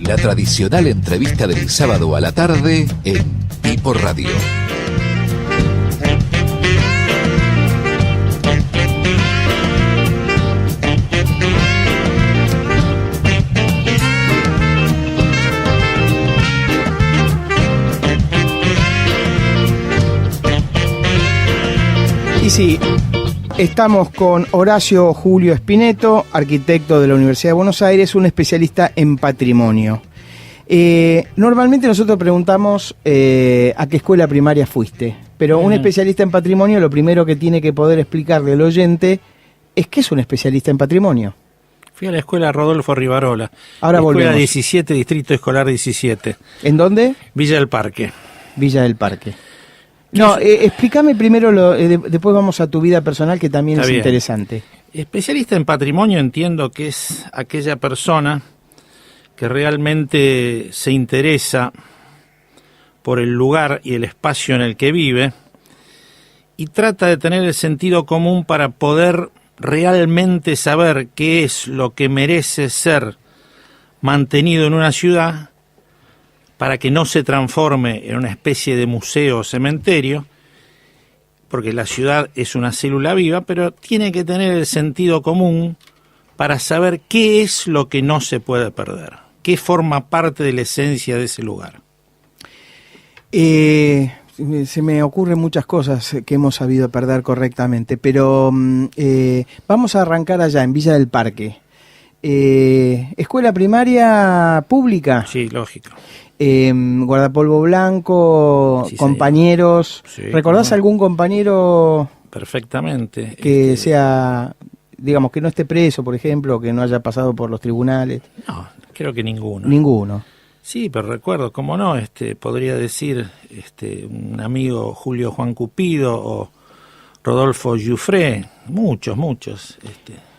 La tradicional entrevista del sábado a la tarde en Pipo Radio. Y sí, estamos con Horacio Julio Espineto, arquitecto de la Universidad de Buenos Aires, un especialista en patrimonio. Normalmente nosotros preguntamos a qué escuela primaria fuiste, pero un especialista en patrimonio lo primero que tiene que poder explicarle al oyente es qué es un especialista en patrimonio. Fui a la escuela Rodolfo Rivarola. Ahora volvemos. Escuela 17, Distrito Escolar 17. ¿En dónde? Villa del Parque. Villa del Parque. No, explícame primero, después vamos a tu vida personal, que también es interesante. Especialista en patrimonio entiendo que es aquella persona que realmente se interesa por el lugar y el espacio en el que vive y trata de tener el sentido común para poder realmente saber qué es lo que merece ser mantenido en una ciudad, para que no se transforme en una especie de museo o cementerio, porque la ciudad es una célula viva, pero tiene que tener el sentido común para saber qué es lo que no se puede perder, qué forma parte de la esencia de ese lugar. Se me ocurren muchas cosas que hemos sabido perder correctamente, pero vamos a arrancar allá, en Villa del Parque. ¿Escuela primaria pública? Sí, lógico. Guardapolvo blanco, sí, compañeros. Sí, ¿recordás algún compañero? Perfectamente. Que sea, digamos, que no esté preso, por ejemplo, que no haya pasado por los tribunales? No, creo que ninguno. Ninguno. Sí, pero recuerdo, cómo no, podría decir un amigo Julio Juan Cupido o Rodolfo Giuffré, muchos.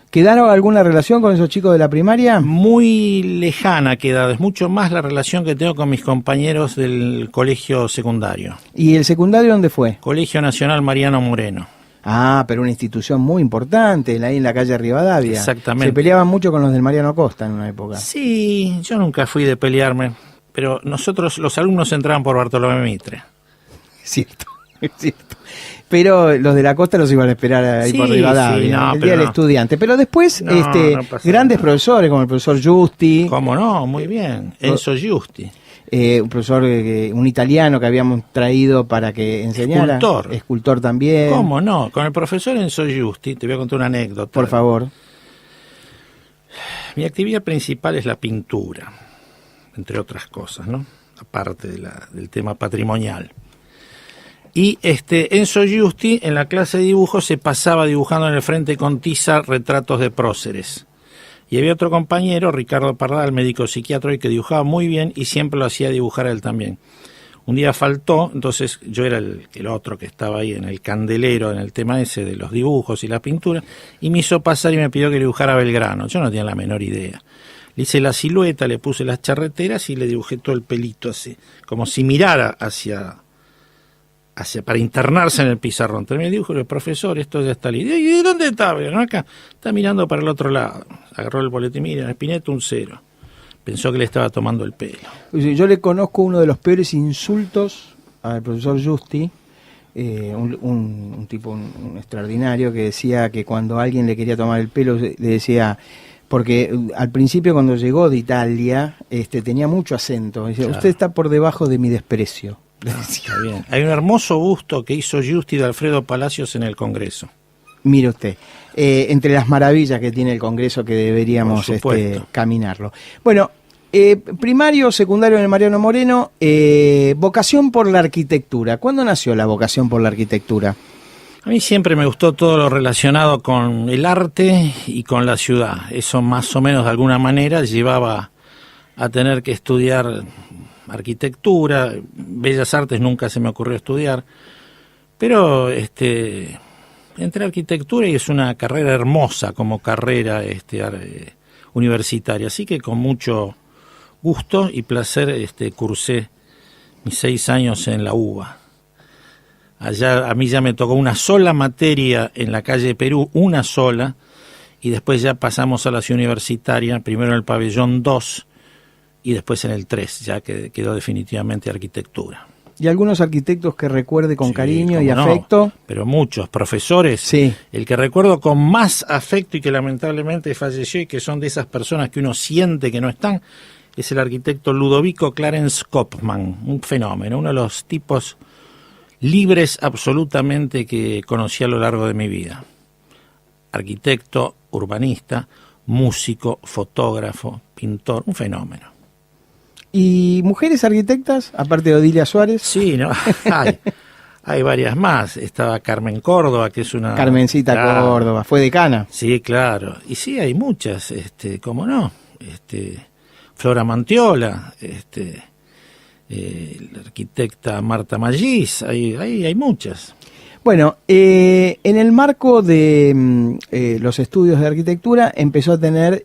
¿Quedaron alguna relación con esos chicos de la primaria? Muy lejana quedado, es mucho más la relación que tengo con mis compañeros del colegio secundario. ¿Y el secundario dónde fue? Colegio Nacional Mariano Moreno. Ah, pero una institución muy importante, ahí en la calle Rivadavia. Exactamente. Se peleaban mucho con los del Mariano Costa en una época. Sí, yo nunca fui de pelearme, pero nosotros, los alumnos, entraban por Bartolomé Mitre. Cierto, es cierto. Pero los de la costa los iban a esperar ahí por Rivadavia, sí, no, el día del estudiante. Pero después, no grandes profesores como el profesor Giusti. ¿Cómo no? Muy bien, Enzo Giusti. Un profesor, un italiano que habíamos traído para que enseñara. Escultor también. ¿Cómo no? Con el profesor Enzo Giusti, te voy a contar una anécdota. Por favor. Mi actividad principal es la pintura, entre otras cosas, ¿no? Aparte del tema patrimonial. Y Enzo Giusti en la clase de dibujo se pasaba dibujando en el frente con tiza retratos de próceres. Y había otro compañero, Ricardo Pardal, médico psiquiatra, que dibujaba muy bien y siempre lo hacía dibujar a él también. Un día faltó, entonces yo era el otro que estaba ahí en el candelero, en el tema ese de los dibujos y la pintura, y me hizo pasar y me pidió que le dibujara Belgrano. Yo no tenía la menor idea. Le hice la silueta, le puse las charreteras y le dibujé todo el pelito así, como si mirara hacia para internarse en el pizarrón. Terminé el dibujo y le dije, profesor, esto ya está listo. ¿Y dónde está? Bueno, acá. Está mirando para el otro lado. Agarró el boletín, mira, Espineto, un 0. Pensó que le estaba tomando el pelo. Yo le conozco uno de los peores insultos al profesor Giusti, un tipo un extraordinario, que decía que cuando alguien le quería tomar el pelo, le decía, porque al principio cuando llegó de Italia, tenía mucho acento. Decía, claro, usted está por debajo de mi desprecio. Está bien. Hay un hermoso busto que hizo Giusti de Alfredo Palacios en el Congreso. Mire usted, entre las maravillas que tiene el Congreso, que deberíamos caminarlo. Bueno, primario, secundario en el Mariano Moreno, vocación por la arquitectura. ¿Cuándo nació la vocación por la arquitectura? A mí siempre me gustó todo lo relacionado con el arte y con la ciudad. Eso más o menos de alguna manera llevaba a tener que estudiar arquitectura. Bellas Artes nunca se me ocurrió estudiar, pero entré a arquitectura y es una carrera hermosa como carrera universitaria, así que con mucho gusto y placer cursé mis 6 años en la UBA. Allá a mí ya me tocó una sola materia en la calle Perú, una sola, y después ya pasamos a la ciudad universitaria, primero en el pabellón 2, y después en el 3, ya que quedó definitivamente arquitectura. ¿Y algunos arquitectos que recuerde con Sí, cariño y cómo no, afecto? pero muchos profesores. Sí. El que recuerdo con más afecto y que lamentablemente falleció y que son de esas personas que uno siente que no están, es el arquitecto Ludovico Clarence Kopman, un fenómeno, uno de los tipos libres absolutamente que conocí a lo largo de mi vida. Arquitecto, urbanista, músico, fotógrafo, pintor, un fenómeno. ¿Y mujeres arquitectas, aparte de Odilia Suárez? Sí, no, hay varias más. Estaba Carmen Córdoba, que es una... Carmencita Claro. Córdoba, fue decana. Sí, claro. Y sí, hay muchas, cómo no. Flora Mantiola, la arquitecta Marta Magís, hay muchas. Bueno, en el marco de los estudios de arquitectura empezó a tener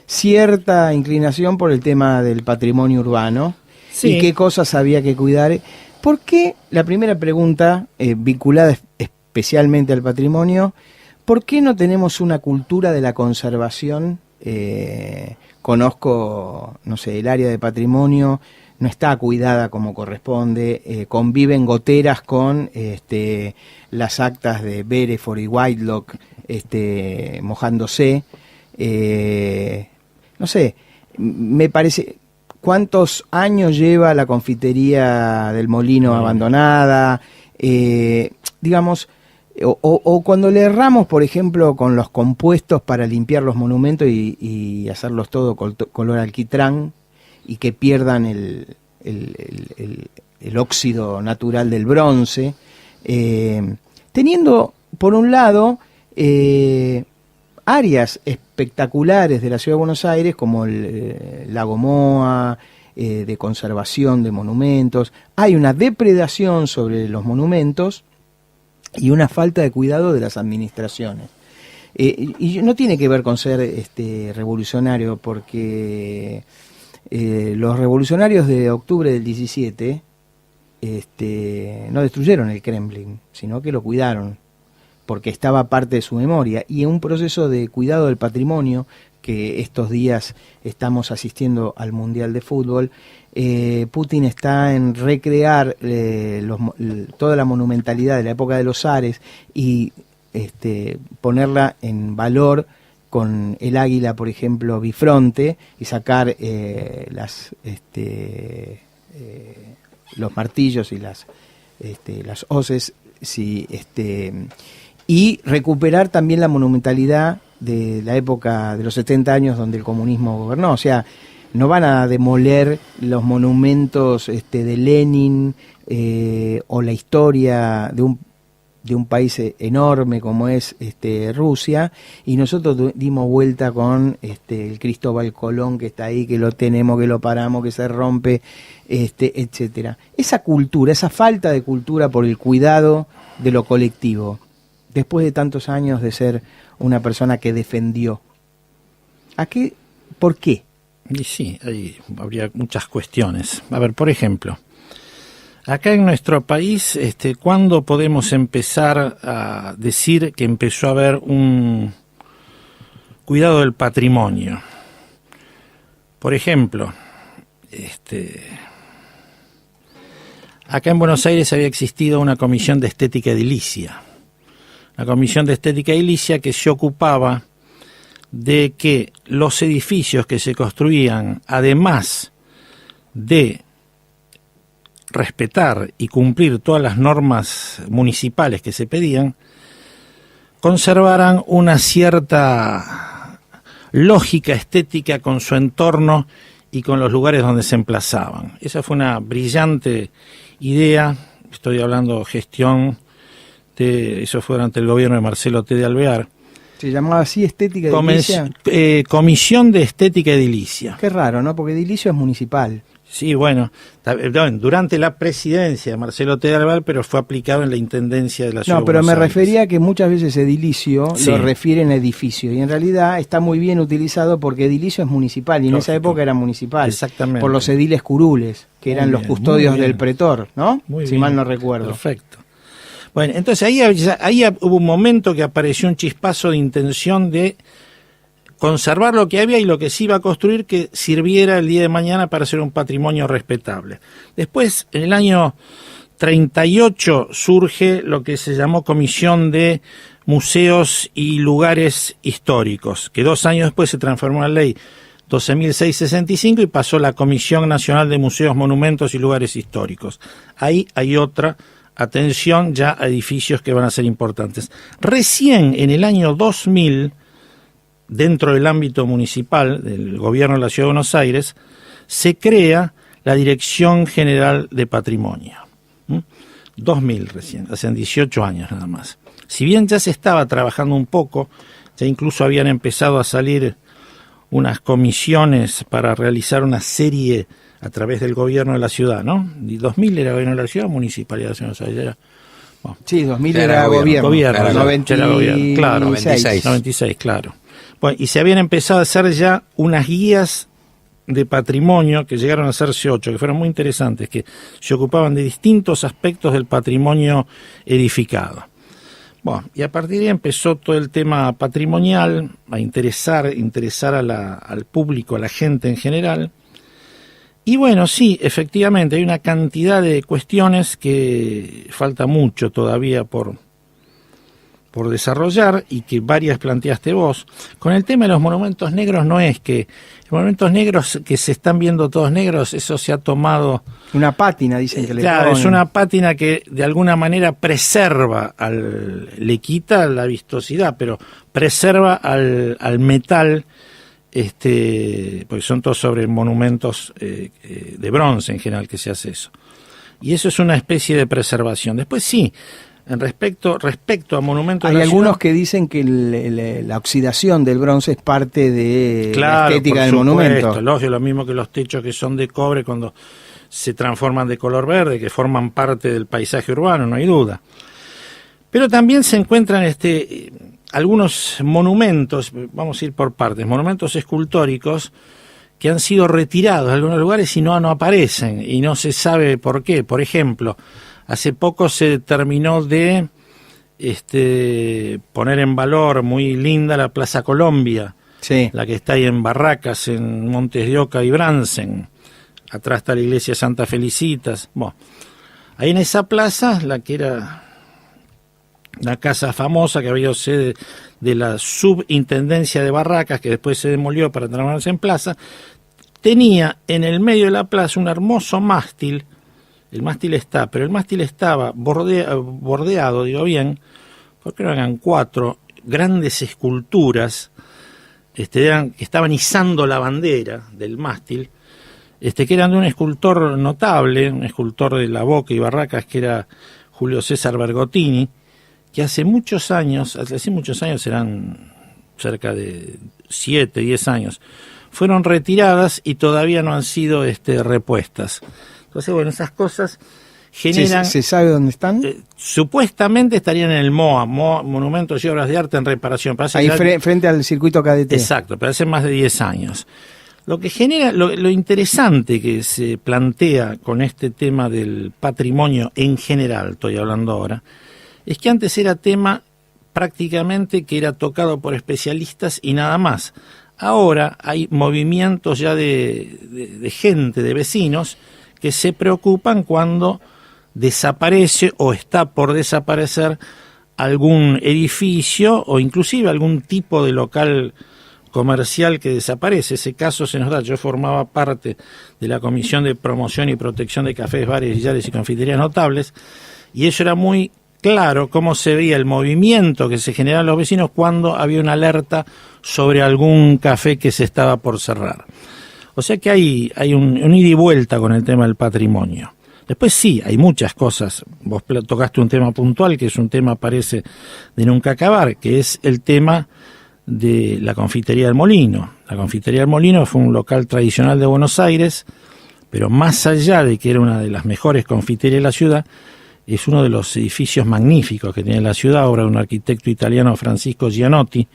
cierta inclinación por el tema del patrimonio urbano Sí. y qué cosas había que cuidar. ¿Por qué? La primera pregunta, vinculada especialmente al patrimonio, ¿por qué no tenemos una cultura de la conservación? Conozco, no sé, el área de patrimonio no está cuidada como corresponde, conviven goteras con las actas de Bereford y Whitelock mojándose. No sé, me parece, ¿cuántos años lleva la confitería del Molino abandonada? Digamos, o cuando le erramos, por ejemplo, con los compuestos para limpiar los monumentos y hacerlos todo color alquitrán, y que pierdan el óxido natural del bronce, teniendo por un lado áreas espectaculares de la Ciudad de Buenos Aires como el Lago Moa, de conservación de monumentos. Hay una depredación sobre los monumentos y una falta de cuidado de las administraciones. Y no tiene que ver con ser revolucionario, porque los revolucionarios de octubre del 17 no destruyeron el Kremlin, sino que lo cuidaron, porque estaba parte de su memoria. Y en un proceso de cuidado del patrimonio, que estos días estamos asistiendo al Mundial de Fútbol, Putin está en recrear toda la monumentalidad de la época de los zares y ponerla en valor con el águila, por ejemplo, bifronte, y sacar los martillos y las hoces, sí, y recuperar también la monumentalidad de la época de los 70 años donde el comunismo gobernó. O sea, no van a demoler los monumentos de Lenin o la historia de un país enorme como es Rusia, y nosotros dimos vuelta con el Cristóbal Colón que está ahí, que lo tenemos, que lo paramos, que se rompe, etcétera. Esa cultura, esa falta de cultura por el cuidado de lo colectivo, después de tantos años de ser una persona que defendió, ¿por qué? Y sí, ahí habría muchas cuestiones. A ver, por ejemplo, acá en nuestro país, ¿cuándo podemos empezar a decir que empezó a haber un cuidado del patrimonio? Por ejemplo, acá en Buenos Aires había existido una comisión de estética edilicia. La comisión de estética edilicia que se ocupaba de que los edificios que se construían, además de respetar y cumplir todas las normas municipales que se pedían, conservaran una cierta lógica estética con su entorno y con los lugares donde se emplazaban. Esa fue una brillante idea, estoy hablando gestión, eso fue durante el gobierno de Marcelo T. de Alvear. ¿Se llamaba así estética edilicia? Comisión de estética edilicia. Qué raro, ¿no? Porque edilicio es municipal. Sí, bueno, durante la presidencia de Marcelo T. de Alvear, pero fue aplicado en la intendencia de la ciudad. No, pero de me Buenos Aires. refería a que muchas veces edilicio Sí. lo refieren a edificio, y en realidad está muy bien utilizado porque edilicio es municipal, y en esa Lógico. época era municipal. Exactamente. Por los ediles curules, que eran Muy los bien, custodios muy bien. del pretor, ¿no? Muy si bien. mal no recuerdo. Perfecto. Bueno, entonces ahí hubo un momento que apareció un chispazo de intención de conservar lo que había y lo que se iba a construir que sirviera el día de mañana para ser un patrimonio respetable. Después, en el año 38 surge lo que se llamó Comisión de Museos y Lugares Históricos, que 2 años después se transformó en la ley 12.665 y pasó la Comisión Nacional de Museos, Monumentos y Lugares Históricos. Ahí hay otra atención ya a edificios que van a ser importantes. Recién en el año 2000, dentro del ámbito municipal del gobierno de la Ciudad de Buenos Aires, se crea la Dirección General de Patrimonio. 2000 recién, hace 18 años nada más. Si bien ya se estaba trabajando un poco, ya incluso habían empezado a salir unas comisiones para realizar una serie a través del gobierno de la ciudad, ¿no? Y 2000 era gobierno de la ciudad, municipalidad de Buenos Aires. Era, bueno. Sí, 2000 era gobierno. Gobierno, 96. 96, claro. Bueno, y se habían empezado a hacer ya unas guías de patrimonio que llegaron a hacerse 8, que fueron muy interesantes, que se ocupaban de distintos aspectos del patrimonio edificado. Bueno, y a partir de ahí empezó todo el tema patrimonial a interesar al público, a la gente en general. Y bueno, sí, efectivamente, hay una cantidad de cuestiones que falta mucho todavía por desarrollar y que varias planteaste vos. Con el tema de los monumentos negros no es que los monumentos negros que se están viendo todos negros, eso se ha tomado... Una pátina, dicen que le Claro, ponen. es una pátina que de alguna manera preserva, le quita la vistosidad, pero preserva al metal, porque son todos sobre monumentos de bronce en general que se hace eso. Y eso es una especie de preservación. Después sí, en respecto a monumentos... Hay algunos que dicen que la oxidación del bronce es parte de la estética del monumento. Lógico, lo mismo que los techos que son de cobre cuando se transforman de color verde, que forman parte del paisaje urbano, no hay duda. Pero también se encuentran algunos monumentos, vamos a ir por partes, monumentos escultóricos que han sido retirados de algunos lugares y no aparecen, y no se sabe por qué. Por ejemplo, hace poco se terminó de poner en valor, muy linda, la Plaza Colombia, sí, la que está ahí en Barracas, en Montes de Oca y Bransen. Atrás está la iglesia Santa Felicitas. Bueno, ahí en esa plaza, la que era la casa famosa que había sede de la subintendencia de Barracas, que después se demolió para transformarse en plaza, tenía en el medio de la plaza un hermoso mástil. El mástil está, pero el mástil estaba bordeado, digo bien, porque eran 4 grandes esculturas que estaban izando la bandera del mástil, que eran de un escultor notable, un escultor de La Boca y Barracas, que era Julio César Bergottini, que hace muchos años, eran cerca de 7, 10 años, fueron retiradas y todavía no han sido repuestas. Entonces, bueno, esas cosas generan... ¿Se sabe dónde están? Supuestamente estarían en el MOA, Monumentos y Obras de Arte en Reparación. Ahí frente al circuito KDT. Exacto, pero hace más de 10 años. Lo que genera, lo interesante que se plantea con este tema del patrimonio en general, estoy hablando ahora, es que antes era tema prácticamente que era tocado por especialistas y nada más. Ahora hay movimientos ya de gente, de vecinos, que se preocupan cuando desaparece o está por desaparecer algún edificio o inclusive algún tipo de local comercial que desaparece. Ese caso se nos da. Yo formaba parte de la Comisión de Promoción y Protección de Cafés, Bares, Billares y Confiterías Notables, y eso era muy claro cómo se veía el movimiento que se generaban los vecinos cuando había una alerta sobre algún café que se estaba por cerrar. O sea que hay un ida y vuelta con el tema del patrimonio. Después sí, hay muchas cosas. Vos tocaste un tema puntual, que es un tema, parece, de nunca acabar, que es el tema de la Confitería del Molino. La Confitería del Molino fue un local tradicional de Buenos Aires, pero más allá de que era una de las mejores confiterías de la ciudad, es uno de los edificios magníficos que tiene la ciudad, obra de un arquitecto italiano, Francisco Gianotti,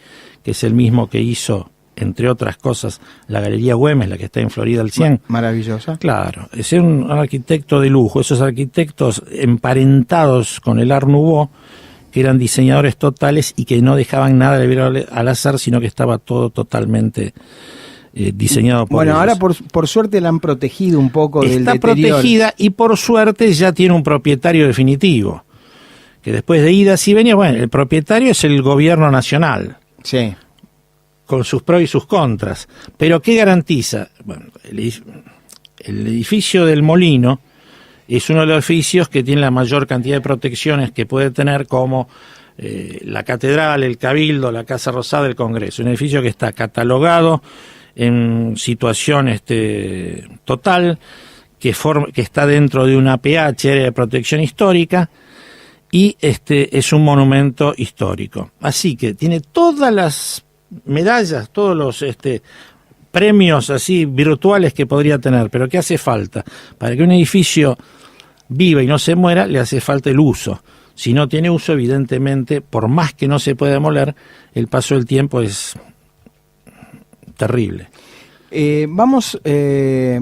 que es el mismo que hizo, entre otras cosas, la Galería Güemes, la que está en Florida al 100. Maravillosa. Claro, es un arquitecto de lujo, esos arquitectos emparentados con el Art Nouveau, que eran diseñadores totales y que no dejaban nada libre al azar, sino que estaba todo totalmente diseñado por ellos. Ahora por suerte la han protegido un poco del Está deterioro. protegida y por suerte ya tiene un propietario definitivo, que después de idas y venidas, bueno, el propietario es el gobierno nacional, Sí. con sus pros y sus contras. Pero ¿qué garantiza? Bueno, el edificio del Molino es uno de los edificios que tiene la mayor cantidad de protecciones que puede tener, como la Catedral, el Cabildo, la Casa Rosada, el Congreso. Un edificio que está catalogado en situación total, que está dentro de una APH, área de protección histórica, y es un monumento histórico. Así que tiene todas las medallas, todos los premios así virtuales que podría tener. Pero ¿qué hace falta? Para que un edificio viva y no se muera, le hace falta el uso. Si no tiene uso, evidentemente, por más que no se pueda demoler, el paso del tiempo es terrible. Vamos a ir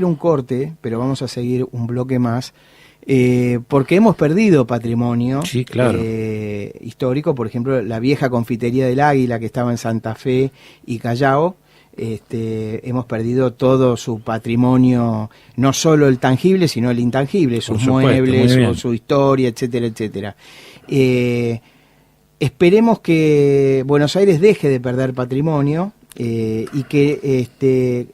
a un corte, pero vamos a seguir un bloque más, porque hemos perdido patrimonio, sí, claro, histórico. Por ejemplo, la vieja confitería del Águila, que estaba en Santa Fe y Callao. Hemos perdido todo su patrimonio, no solo el tangible, sino el intangible, sus muebles, su historia, etcétera, etcétera. Esperemos que Buenos Aires deje de perder patrimonio y que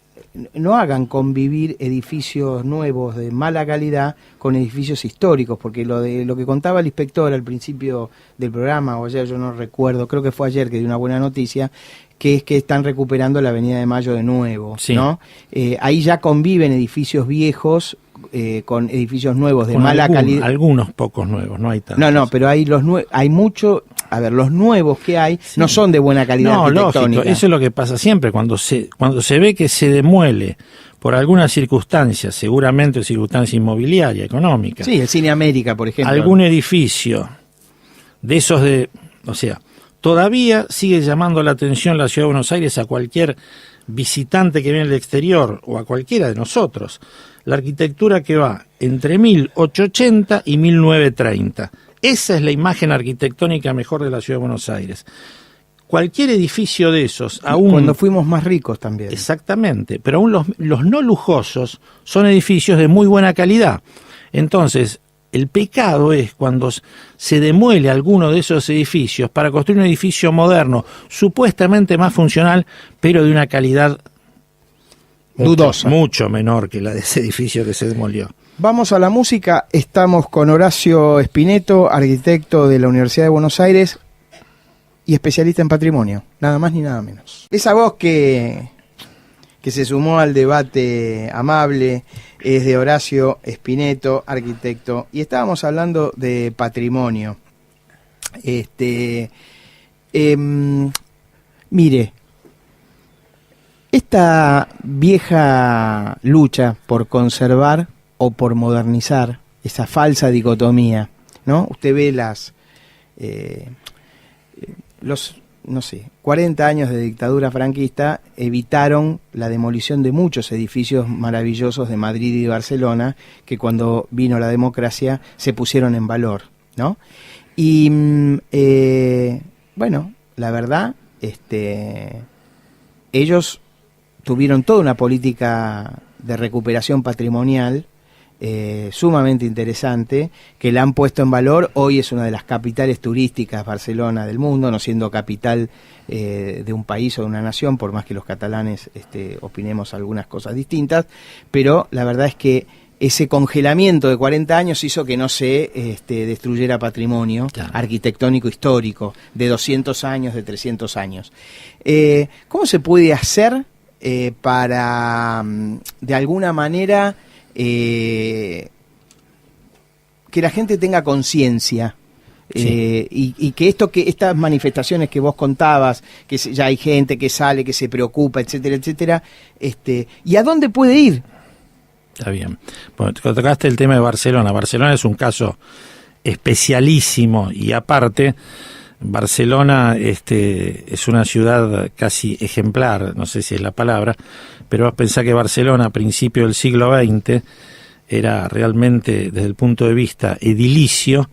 no hagan convivir edificios nuevos de mala calidad con edificios históricos, porque lo que contaba el inspector al principio del programa, o ayer, yo no recuerdo, creo que fue ayer que dio una buena noticia, que es que están recuperando la Avenida de Mayo de nuevo, sí, ¿no? Ahí ya conviven edificios viejos con edificios nuevos de mala calidad. Algunos pocos nuevos, no hay tantos. No, pero hay hay mucho. A ver, los nuevos que hay no son de buena calidad arquitectónica. Lógico, eso es lo que pasa siempre, cuando se ve que se demuele por alguna circunstancia, seguramente circunstancia inmobiliaria, económica. Sí, el Cine América, por ejemplo. Algún edificio de esos todavía sigue llamando la atención la Ciudad de Buenos Aires a cualquier visitante que viene del exterior o a cualquiera de nosotros. La arquitectura que va entre 1880 y 1930. Esa es la imagen arquitectónica mejor de la Ciudad de Buenos Aires. Cualquier edificio de esos, aún... Cuando fuimos más ricos también. Exactamente, pero aún los no lujosos son edificios de muy buena calidad. Entonces, el pecado es cuando se demuele alguno de esos edificios para construir un edificio moderno, supuestamente más funcional, pero de una calidad dudosa, mucho menor que la de ese edificio que se demolió. Vamos a la música. Estamos con Horacio Espineto, arquitecto de la Universidad de Buenos Aires y especialista en patrimonio, nada más ni nada menos. Esa voz que se sumó al debate amable es de Horacio Espineto, arquitecto, y estábamos hablando de patrimonio. Mire, esta vieja lucha por conservar o por modernizar, esa falsa dicotomía, ¿no? Usted ve los 40 años de dictadura franquista evitaron la demolición de muchos edificios maravillosos de Madrid y de Barcelona, que cuando vino la democracia se pusieron en valor, ¿no? Y bueno, la verdad, ellos tuvieron toda una política de recuperación patrimonial sumamente interesante, que la han puesto en valor. Hoy es una de las capitales turísticas, Barcelona, del mundo, no siendo capital de un país o de una nación, por más que los catalanes opinemos algunas cosas distintas, pero la verdad es que ese congelamiento de 40 años hizo que no se destruyera patrimonio arquitectónico histórico de 200 años, de 300 años. ¿Cómo se puede hacer para, de alguna manera, que la gente tenga conciencia y que estas manifestaciones que vos contabas, que ya hay gente que sale, que se preocupa, etcétera, etcétera, ¿y a dónde puede ir? Está bien. Bueno, tocaste el tema de Barcelona. Barcelona es un caso especialísimo y aparte Barcelona es una ciudad casi ejemplar, no sé si es la palabra, pero vos pensás que Barcelona a principios del siglo XX era realmente, desde el punto de vista edilicio,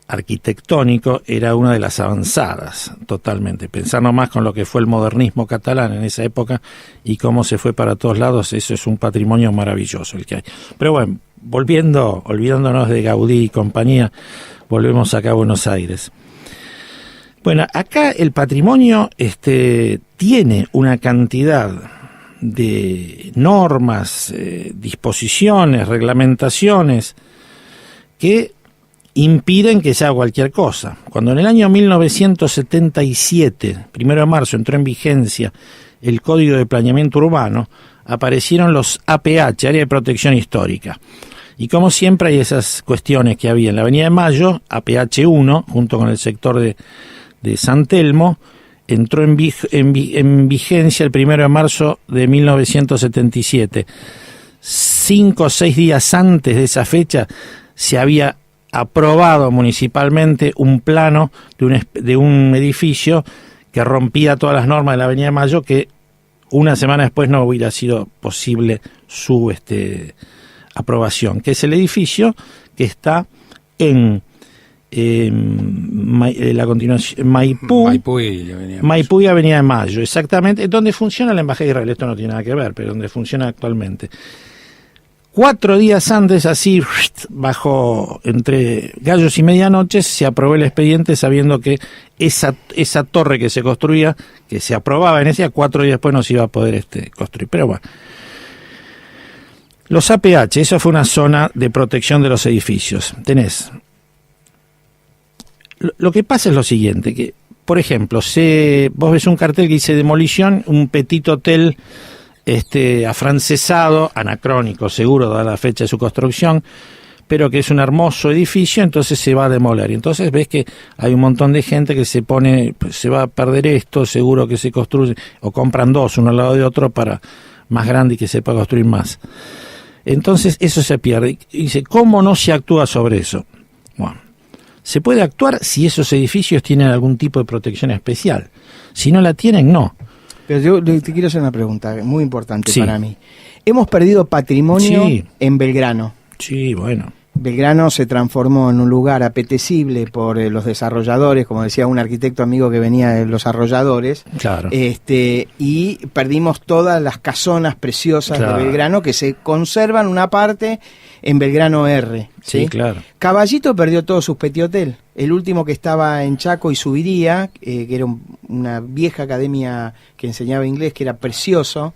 arquitectónico era una de las avanzadas, totalmente. Pensar nomás con lo que fue el modernismo catalán en esa época y cómo se fue para todos lados, eso es un patrimonio maravilloso el que hay. Pero bueno, olvidándonos de Gaudí y compañía, volvemos acá a Buenos Aires. Bueno, acá el patrimonio tiene una cantidad de normas, disposiciones, reglamentaciones que impiden que se haga cualquier cosa. Cuando en el año 1977, 1 de marzo, entró en vigencia el Código de Planeamiento Urbano, aparecieron los APH, Área de Protección Histórica. Y como siempre hay esas cuestiones que había en la Avenida de Mayo, APH 1, junto con el sector de San Telmo, entró en vigencia el 1 de marzo de 1977. 5 o 6 días antes de esa fecha se había aprobado municipalmente un plano de un edificio que rompía todas las normas de la Avenida de Mayo, que una semana después no hubiera sido posible su aprobación, que es el edificio que está en la continuación Maipú y Avenida de Mayo, exactamente, donde funciona la Embajada de Israel. Esto no tiene nada que ver, pero donde funciona actualmente. 4 días antes, así, bajo entre gallos y medianoche, se aprobó el expediente sabiendo que esa torre que se construía, que se aprobaba en ese día, 4 días después no se iba a poder construir. Pero bueno, los APH, eso fue una zona de protección de los edificios. Lo que pasa es lo siguiente, que, por ejemplo, vos ves un cartel que dice demolición, un petit hotel afrancesado, anacrónico seguro dada la fecha de su construcción, pero que es un hermoso edificio, entonces se va a demoler. Y entonces ves que hay un montón de gente que se pone, pues, se va a perder esto, seguro que se construye, o compran 2 uno al lado de otro para más grande y que se pueda construir más. Entonces eso se pierde. Y dice, ¿cómo no se actúa sobre eso? Bueno, se puede actuar si esos edificios tienen algún tipo de protección especial. Si no la tienen, no. Pero yo te quiero hacer una pregunta muy importante para mí. Hemos perdido patrimonio en Belgrano. Sí, bueno. Belgrano se transformó en un lugar apetecible por los desarrolladores, como decía un arquitecto amigo que venía de los arrolladores. Claro. Y perdimos todas las casonas preciosas de Belgrano que se conservan una parte en Belgrano R. Sí, claro. Caballito perdió todos sus petit hotel. El último que estaba en Chaco y Subiría, que era una vieja academia que enseñaba inglés, que era precioso,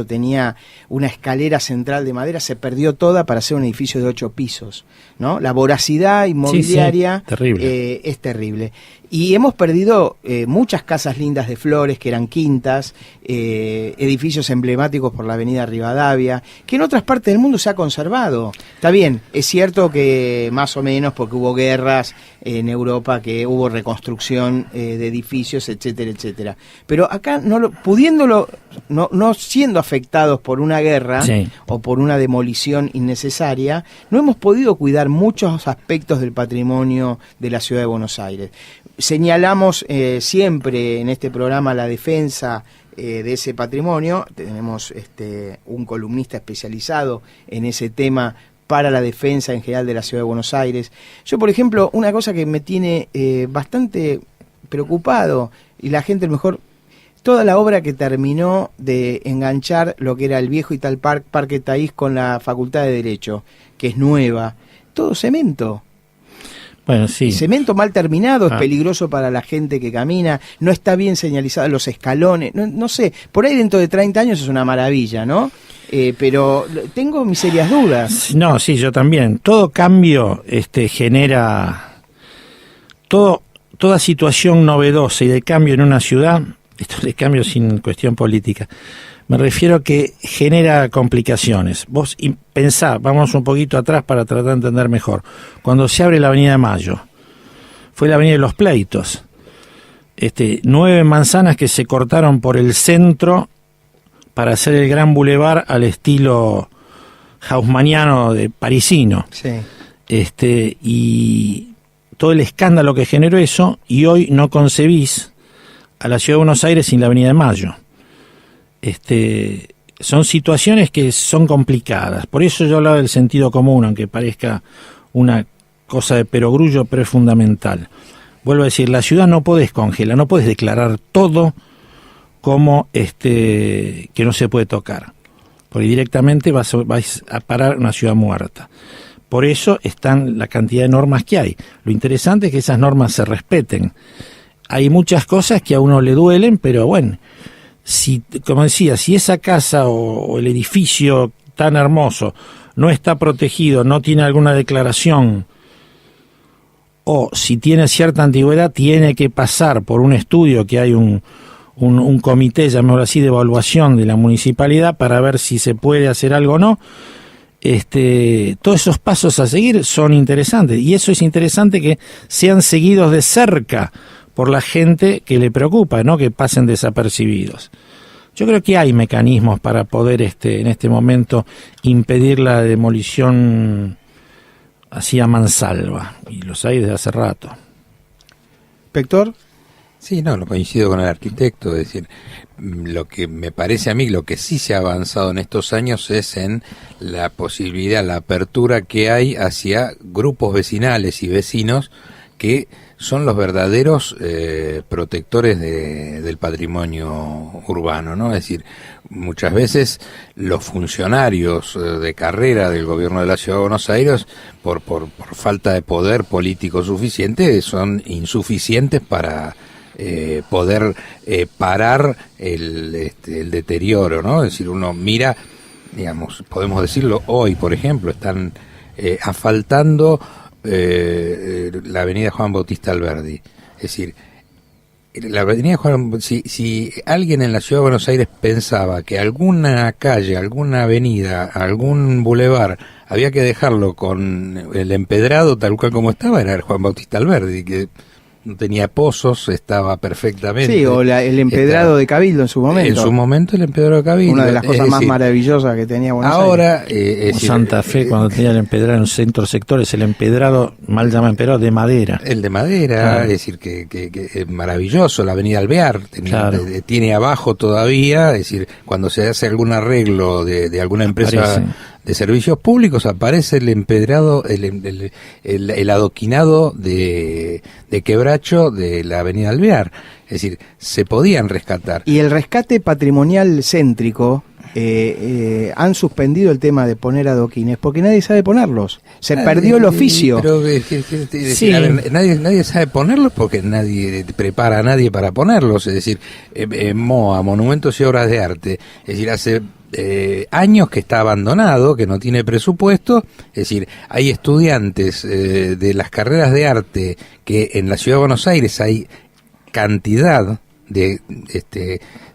tenía una escalera central de madera, se perdió toda para hacer un edificio de 8 pisos, ¿no? La voracidad inmobiliaria terrible. Es terrible. Y hemos perdido muchas casas lindas de Flores, que eran quintas, edificios emblemáticos por la avenida Rivadavia, que en otras partes del mundo se ha conservado. Está bien, es cierto que más o menos porque hubo guerras en Europa, que hubo reconstrucción de edificios, etcétera, etcétera. Pero acá, no siendo afectados por una guerra o por una demolición innecesaria, no hemos podido cuidar muchos aspectos del patrimonio de la ciudad de Buenos Aires. Señalamos siempre en este programa la defensa de ese patrimonio. Tenemos un columnista especializado en ese tema para la defensa en general de la ciudad de Buenos Aires. Yo, por ejemplo, una cosa que me tiene bastante preocupado, y la gente a lo mejor, toda la obra que terminó de enganchar lo que era el viejo Parque Taís con la Facultad de Derecho, que es nueva, todo cemento. Bueno, sí. Cemento mal terminado, es peligroso para la gente que camina, no está bien señalizado los escalones, no sé, por ahí dentro de 30 años es una maravilla, ¿no? Pero tengo mis serias dudas. No, sí, yo también. Todo cambio genera, toda situación novedosa y de cambio en una ciudad, esto de cambio sin cuestión política, me refiero a que genera complicaciones. Vos pensá, vamos un poquito atrás para tratar de entender mejor. Cuando se abre la Avenida de Mayo, fue la Avenida de los Pleitos. 9 manzanas que se cortaron por el centro para hacer el gran bulevar al estilo haussmanniano de parisino. Sí. Y todo el escándalo que generó eso, y hoy no concebís a la ciudad de Buenos Aires sin la Avenida de Mayo. Son situaciones que son complicadas. Por eso yo hablaba del sentido común, aunque parezca una cosa de perogrullo, pero es fundamental. Vuelvo a decir, la ciudad no podés congelar, no podés declarar todo como que no se puede tocar, porque directamente vais a parar una ciudad muerta. Por eso están la cantidad de normas que hay. Lo interesante es que esas normas se respeten. Hay muchas cosas que a uno le duelen, pero bueno, como decía, si esa casa o el edificio tan hermoso no está protegido, no tiene alguna declaración, o si tiene cierta antigüedad, tiene que pasar por un estudio que hay un comité, llamémoslo así, de evaluación de la municipalidad para ver si se puede hacer algo o no. Todos esos pasos a seguir son interesantes, y eso es interesante que sean seguidos de cerca por la gente que le preocupa, no que pasen desapercibidos. Yo creo que hay mecanismos para poder en este momento impedir la demolición así a mansalva, y los hay desde hace rato. ¿Pector? Sí, no, lo coincido con el arquitecto, es decir, lo que me parece a mí, lo que sí se ha avanzado en estos años es en la posibilidad, la apertura que hay hacia grupos vecinales y vecinos que son los verdaderos protectores del patrimonio urbano, ¿no? Es decir, muchas veces los funcionarios de carrera del gobierno de la Ciudad de Buenos Aires, por falta de poder político suficiente, son insuficientes para poder parar el deterioro, ¿no? Es decir, uno mira, digamos, podemos decirlo hoy, por ejemplo, están asfaltando la avenida Juan Bautista Alberdi. Es decir, la avenida Juan, si alguien en la Ciudad de Buenos Aires pensaba que alguna calle, alguna avenida, algún bulevar había que dejarlo con el empedrado tal cual como estaba, era el Juan Bautista Alberdi, que no tenía pozos, estaba perfectamente. Sí, o el empedrado de Cabildo en su momento. En su momento el empedrado de Cabildo. Una de las cosas más maravillosas que tenía Buenos Ahora, Santa Fe, cuando tenía el empedrado en centros sectores, el empedrado, mal llamado empedrado, de madera. El de madera, claro. Es decir, que es maravilloso. La avenida Alvear tiene abajo todavía, es decir, cuando se hace algún arreglo de alguna empresa de servicios públicos, aparece el empedrado, el adoquinado de quebracho de la avenida Alvear. Es decir, se podían rescatar. Y el rescate patrimonial céntrico, han suspendido el tema de poner adoquines porque nadie sabe ponerlos. Se perdió el oficio. Pero sí. A ver, nadie sabe ponerlos porque nadie prepara a nadie para ponerlos. Es decir, MOA, Monumentos y Obras de Arte, es decir, hace años que está abandonado, que no tiene presupuesto. Es decir, hay estudiantes de las carreras de arte que en la Ciudad de Buenos Aires hay cantidad de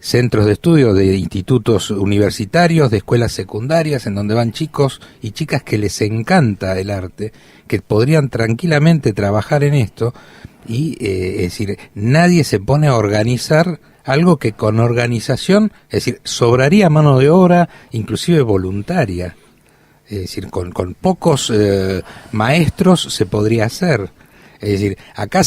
centros de estudio, de institutos universitarios, de escuelas secundarias, en donde van chicos y chicas que les encanta el arte, que podrían tranquilamente trabajar en esto, y es decir, nadie se pone a organizar algo que con organización, es decir, sobraría mano de obra, inclusive voluntaria. Es decir, con pocos maestros se podría hacer. Es decir, acá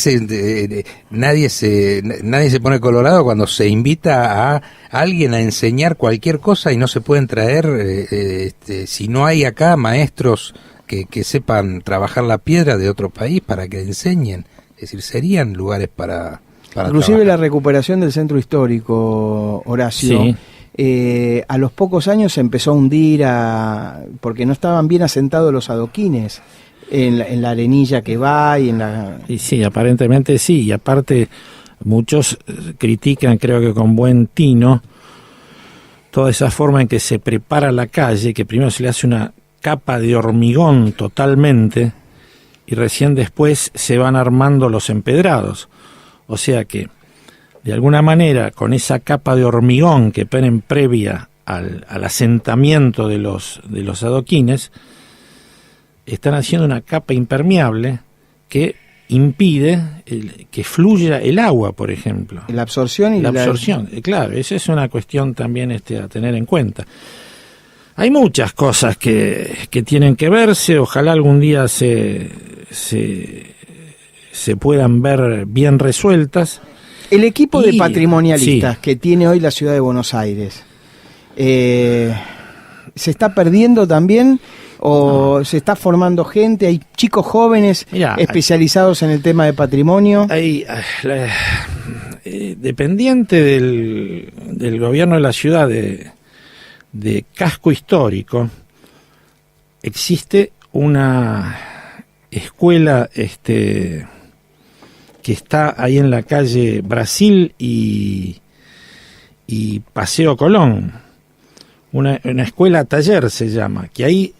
nadie se pone colorado cuando se invita a alguien a enseñar cualquier cosa y no se pueden traer, si no hay acá maestros que sepan trabajar la piedra de otro país para que enseñen. Es decir, serían lugares para inclusive trabajar. La recuperación del centro histórico, Horacio, sí. A los pocos años se empezó a hundir porque no estaban bien asentados los adoquines en la arenilla que va y en la... Y sí, aparentemente sí, y aparte muchos critican, creo que con buen tino, toda esa forma en que se prepara la calle, que primero se le hace una capa de hormigón totalmente y recién después se van armando los empedrados. O sea que, de alguna manera, con esa capa de hormigón que ponen previa al asentamiento de los adoquines, están haciendo una capa impermeable que impide que fluya el agua, por ejemplo. La absorción y la absorción. Claro, esa es una cuestión también a tener en cuenta. Hay muchas cosas que tienen que verse, ojalá algún día se puedan ver bien resueltas. El equipo de patrimonialistas que tiene hoy la Ciudad de Buenos Aires, ¿se está perdiendo también ¿O se está formando gente? ¿Hay chicos jóvenes especializados en el tema de patrimonio? Hay, dependiente del gobierno de la ciudad de casco histórico, existe una escuela que está ahí en la calle Brasil y Paseo Colón, una escuela taller se llama, que ahí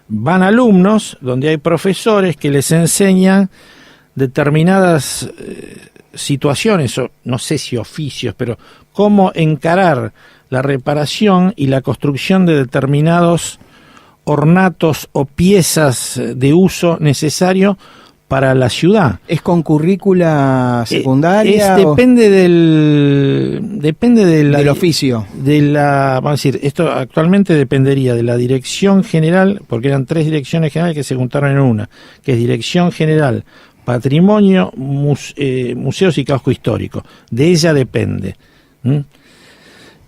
van alumnos, donde hay profesores que les enseñan determinadas situaciones, o no sé si oficios, pero cómo encarar la reparación y la construcción de determinados ornatos o piezas de uso necesario para la ciudad. ¿Es con currícula secundaria? Depende del oficio. Vamos a decir, esto actualmente dependería de la Dirección General, porque eran 3 direcciones generales que se juntaron en una, que es Dirección General Patrimonio, Museos y Casco Histórico. De ella depende.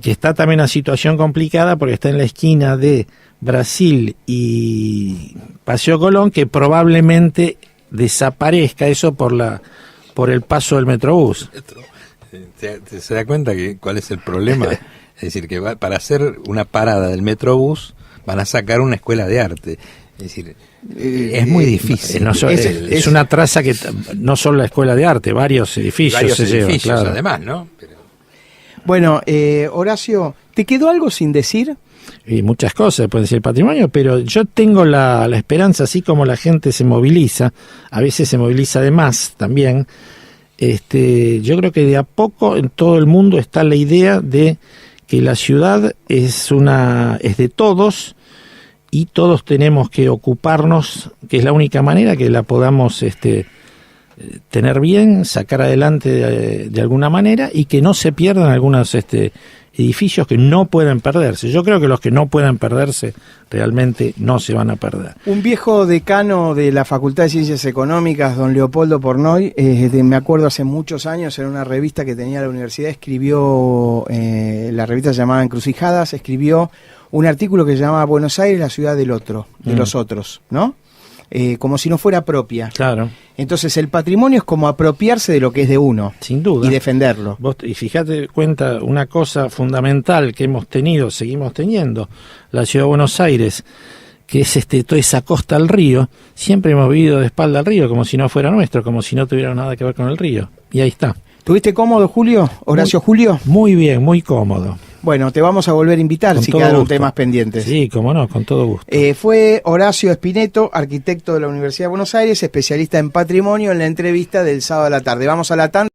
Que está también en una situación complicada porque está en la esquina de Brasil y Paseo Colón, que probablemente desaparezca eso por el paso del Metrobús. ¿Se da cuenta cuál es el problema? Es decir, que para hacer una parada del Metrobús van a sacar una escuela de arte. Es decir, es muy difícil. Es una traza que no solo la escuela de arte, varios edificios se llevan, claro. Además, ¿no? Bueno, Horacio, ¿te quedó algo sin decir? Y muchas cosas, puede ser patrimonio, pero yo tengo la esperanza, así como la gente se moviliza, a veces se moviliza de más también, yo creo que de a poco en todo el mundo está la idea de que la ciudad es de todos y todos tenemos que ocuparnos, que es la única manera que la podamos tener bien, sacar adelante de alguna manera y que no se pierdan algunos edificios que no pueden perderse. Yo creo que los que no puedan perderse realmente no se van a perder. Un viejo decano de la Facultad de Ciencias Económicas, don Leopoldo Pornoy, me acuerdo hace muchos años en una revista que tenía la universidad, escribió, la revista se llamaba Encrucijadas, escribió un artículo que se llamaba Buenos Aires, la ciudad del otro, de los otros, ¿no? Como si no fuera propia. Claro. Entonces el patrimonio es como apropiarse de lo que es de uno. Sin duda. Y defenderlo. Y fíjate cuenta una cosa fundamental que hemos tenido, seguimos teniendo, la ciudad de Buenos Aires, que es toda esa costa al río, siempre hemos vivido de espalda al río, como si no fuera nuestro, como si no tuviera nada que ver con el río. Y ahí está. ¿Tuviste cómodo, Julio? ¿Horacio Julio? Muy bien, muy cómodo. Bueno, te vamos a volver a invitar con si quedaron temas pendientes. Sí, cómo no, con todo gusto. Fue Horacio Espineto, arquitecto de la Universidad de Buenos Aires, especialista en patrimonio, en la entrevista del sábado a la tarde. Vamos a la tanda.